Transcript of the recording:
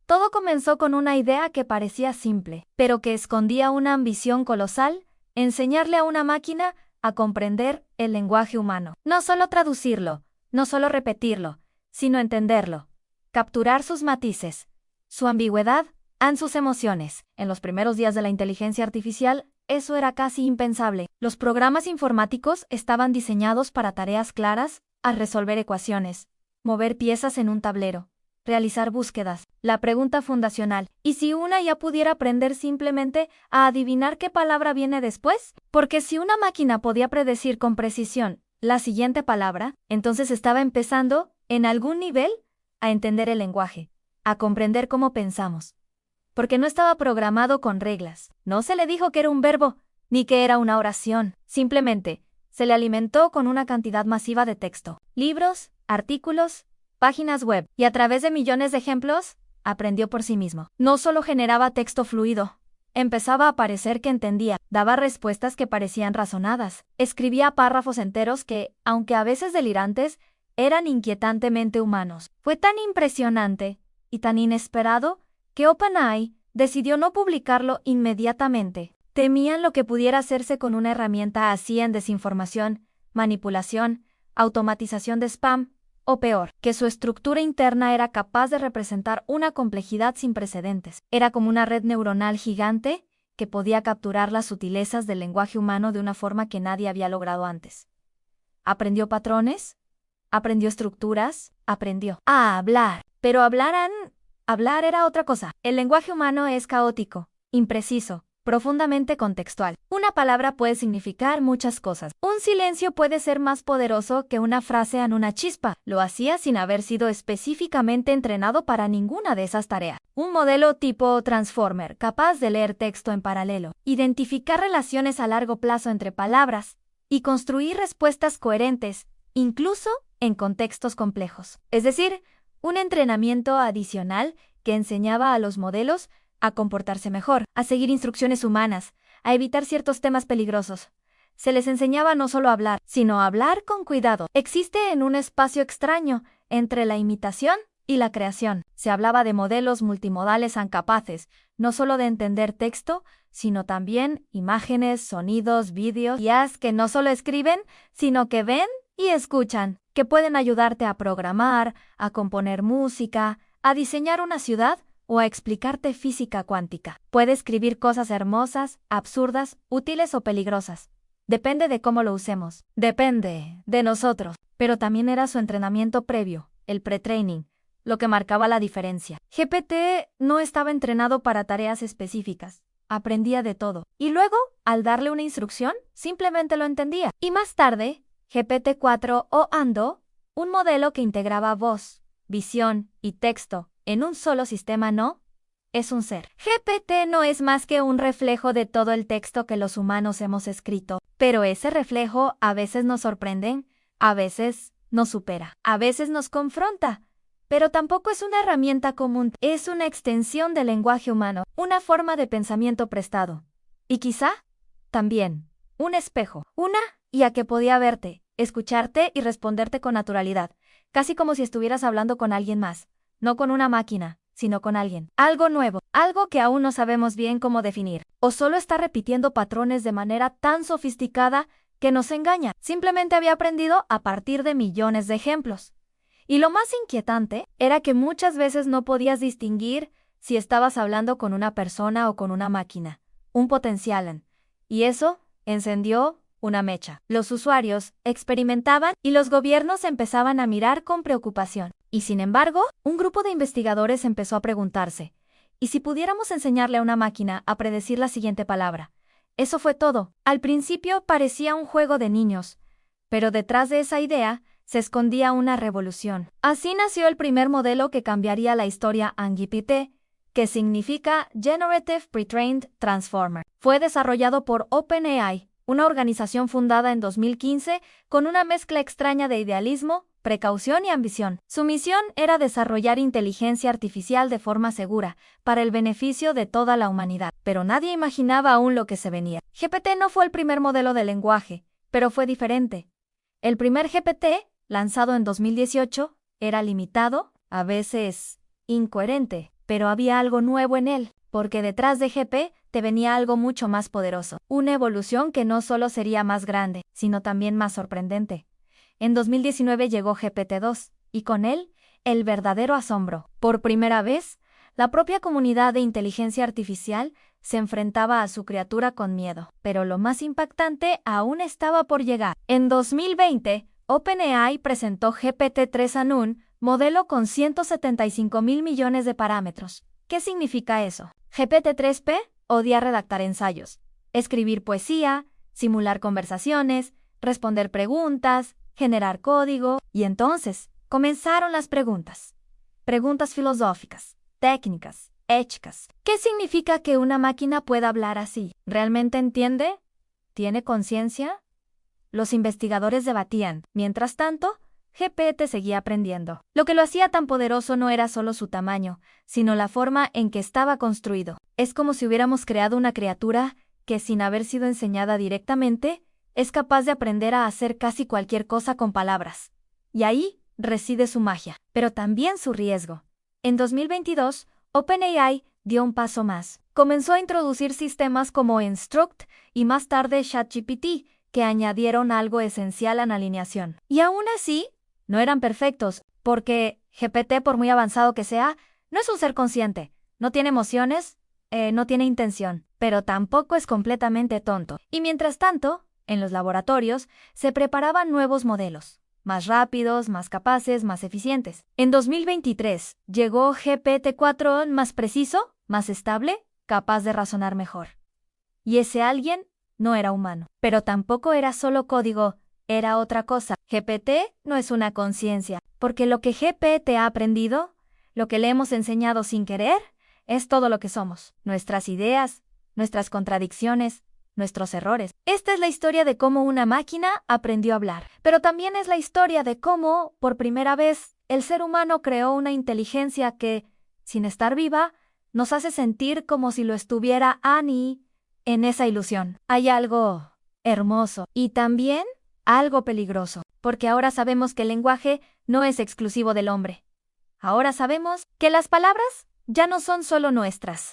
Todo comenzó con una idea que parecía simple, pero que escondía una ambición colosal: enseñarle a una máquina a comprender el lenguaje humano. No solo traducirlo, no solo repetirlo, sino entenderlo, capturar sus matices, su ambigüedad, sus emociones. En los primeros días de la inteligencia artificial, eso era casi impensable. Los programas informáticos estaban diseñados para tareas claras: a resolver ecuaciones, mover piezas en un tablero, realizar búsquedas. La pregunta fundacional: ¿y si una ya pudiera aprender simplemente a adivinar qué palabra viene después? Porque si una máquina podía predecir con precisión la siguiente palabra, entonces estaba empezando, en algún nivel, a entender el lenguaje, a comprender cómo pensamos. Porque no estaba programado con reglas. No se le dijo que era un verbo, ni que era una oración. Simplemente, se le alimentó con una cantidad masiva de texto, libros, artículos, páginas web, y a través de millones de ejemplos, aprendió por sí mismo. No solo generaba texto fluido, empezaba a parecer que entendía, daba respuestas que parecían razonadas, escribía párrafos enteros que, aunque a veces delirantes, eran inquietantemente humanos. Fue tan impresionante y tan inesperado que OpenAI decidió no publicarlo inmediatamente. Temían lo que pudiera hacerse con una herramienta así en desinformación, manipulación, automatización de spam, o peor, que su estructura interna era capaz de representar una complejidad sin precedentes. Era como una red neuronal gigante que podía capturar las sutilezas del lenguaje humano de una forma que nadie había logrado antes. Aprendió patrones, aprendió estructuras, aprendió a hablar. Pero hablar era otra cosa. El lenguaje humano es caótico, impreciso, profundamente contextual. Una palabra puede significar muchas cosas. Un silencio puede ser más poderoso que una frase en una chispa. Lo hacía sin haber sido específicamente entrenado para ninguna de esas tareas. Un modelo tipo Transformer, capaz de leer texto en paralelo, identificar relaciones a largo plazo entre palabras y construir respuestas coherentes, incluso en contextos complejos. Es decir, un entrenamiento adicional que enseñaba a los modelos a comportarse mejor, a seguir instrucciones humanas, a evitar ciertos temas peligrosos. Se les enseñaba no solo a hablar, sino a hablar con cuidado. Existe en un espacio extraño entre la imitación y la creación. Se hablaba de modelos multimodales capaces, no solo de entender texto, sino también imágenes, sonidos, vídeos, IAs que no solo escriben, sino que ven y escuchan, que pueden ayudarte a programar, a componer música, a diseñar una ciudad o a explicarte física cuántica. Puede escribir cosas hermosas, absurdas, útiles o peligrosas. Depende de cómo lo usemos. Depende de nosotros. Pero también era su entrenamiento previo, el pre-training, lo que marcaba la diferencia. GPT no estaba entrenado para tareas específicas. Aprendía de todo. Y luego, al darle una instrucción, simplemente lo entendía. Y más tarde, GPT-4 o Ando, un modelo que integraba voz, visión y texto en un solo sistema, no es un ser. GPT no es más que un reflejo de todo el texto que los humanos hemos escrito, pero ese reflejo a veces nos sorprende, a veces nos supera, a veces nos confronta, pero tampoco es una herramienta común, es una extensión del lenguaje humano, una forma de pensamiento prestado. Y quizá, también, un espejo, una IA que podía verte, escucharte y responderte con naturalidad, casi como si estuvieras hablando con alguien más. No con una máquina, sino con alguien. Algo nuevo, algo que aún no sabemos bien cómo definir. O solo está repitiendo patrones de manera tan sofisticada que nos engaña. Simplemente había aprendido a partir de millones de ejemplos. Y lo más inquietante era que muchas veces no podías distinguir si estabas hablando con una persona o con una máquina. Un potencial. Y eso encendió una mecha. Los usuarios experimentaban y los gobiernos empezaban a mirar con preocupación. Y sin embargo, un grupo de investigadores empezó a preguntarse, ¿y si pudiéramos enseñarle a una máquina a predecir la siguiente palabra? Eso fue todo. Al principio parecía un juego de niños, pero detrás de esa idea se escondía una revolución. Así nació el primer modelo que cambiaría la historia GPT, que significa Generative Pre-trained Transformer. Fue desarrollado por OpenAI, una organización fundada en 2015 con una mezcla extraña de idealismo, precaución y ambición. Su misión era desarrollar inteligencia artificial de forma segura, para el beneficio de toda la humanidad. Pero nadie imaginaba aún lo que se venía. GPT no fue el primer modelo de lenguaje, pero fue diferente. El primer GPT, lanzado en 2018, era limitado, a veces incoherente. Pero había algo nuevo en él, porque detrás de GPT venía algo mucho más poderoso, una evolución que no solo sería más grande, sino también más sorprendente. En 2019 llegó GPT-2, y con él, el verdadero asombro. Por primera vez, la propia comunidad de inteligencia artificial se enfrentaba a su criatura con miedo. Pero lo más impactante aún estaba por llegar. En 2020, OpenAI presentó GPT-3 a un modelo con 175 mil millones de parámetros. ¿Qué significa eso? GPT-3P odia redactar ensayos, escribir poesía, simular conversaciones, responder preguntas, generar código, y entonces comenzaron las preguntas. Preguntas filosóficas, técnicas, éticas. ¿Qué significa que una máquina pueda hablar así? ¿Realmente entiende? ¿Tiene conciencia? Los investigadores debatían. Mientras tanto, GPT seguía aprendiendo. Lo que lo hacía tan poderoso no era solo su tamaño, sino la forma en que estaba construido. Es como si hubiéramos creado una criatura que, sin haber sido enseñada directamente, es capaz de aprender a hacer casi cualquier cosa con palabras. Y ahí reside su magia, pero también su riesgo. En 2022, OpenAI dio un paso más. Comenzó a introducir sistemas como Instruct y más tarde ChatGPT, que añadieron algo esencial a la alineación. Y aún así, no eran perfectos, porque GPT, por muy avanzado que sea, no es un ser consciente, no tiene emociones, no tiene intención, pero tampoco es completamente tonto. Y mientras tanto, en los laboratorios, se preparaban nuevos modelos, más rápidos, más capaces, más eficientes. En 2023, llegó GPT-4 más preciso, más estable, capaz de razonar mejor. Y ese alguien no era humano, pero tampoco era solo código, era otra cosa. GPT no es una conciencia, porque lo que GPT ha aprendido, lo que le hemos enseñado sin querer, es todo lo que somos, nuestras ideas, nuestras contradicciones, nuestros errores. Esta es la historia de cómo una máquina aprendió a hablar, pero también es la historia de cómo, por primera vez, el ser humano creó una inteligencia que, sin estar viva, nos hace sentir como si lo estuviera Annie. En esa ilusión hay algo hermoso y también algo peligroso, porque ahora sabemos que el lenguaje no es exclusivo del hombre. Ahora sabemos que las palabras ya no son solo nuestras.